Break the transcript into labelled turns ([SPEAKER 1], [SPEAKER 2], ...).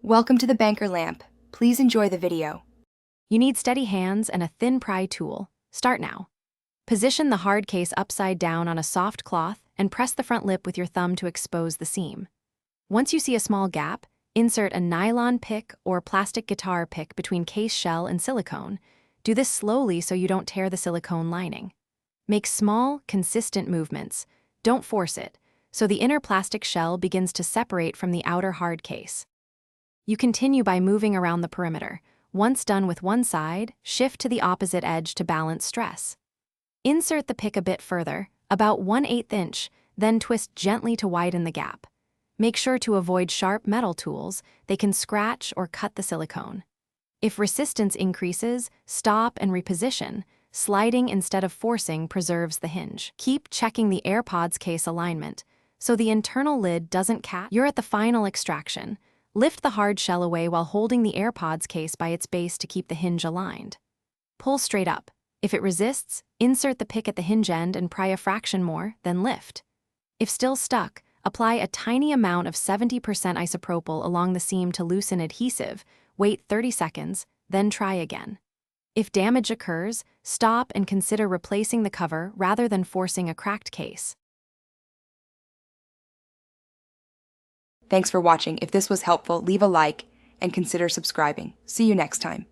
[SPEAKER 1] Welcome to the banker lamp. Please enjoy the video.
[SPEAKER 2] You need steady hands and a thin pry tool. Start now. Position the hard case upside down on a soft cloth and press the front lip with your thumb to expose the seam. Once you see a small gap, insert a nylon pick or plastic guitar pick between case shell and silicone. Do this slowly so you don't tear the silicone lining. Make small, consistent movements. Don't force it, so the inner plastic shell begins to separate from the outer hard case. You continue by moving around the perimeter. Once done with one side, shift to the opposite edge to balance stress. Insert the pick a bit further, about 1/8 inch, then twist gently to widen the gap. Make sure to avoid sharp metal tools. They can scratch or cut the silicone. If resistance increases, stop and reposition. Sliding instead of forcing preserves the hinge. Keep checking the AirPods case alignment, so the internal lid doesn't catch. You're at the final extraction. Lift the hard shell away while holding the AirPods case by its base to keep the hinge aligned. Pull straight up. If it resists, insert the pick at the hinge end and pry a fraction more, then lift. If still stuck, apply a tiny amount of 70% isopropyl along the seam to loosen adhesive, wait 30 seconds, then try again. If damage occurs, stop and consider replacing the cover rather than forcing a cracked case.
[SPEAKER 1] Thanks for watching. If this was helpful, leave a like and consider subscribing. See you next time.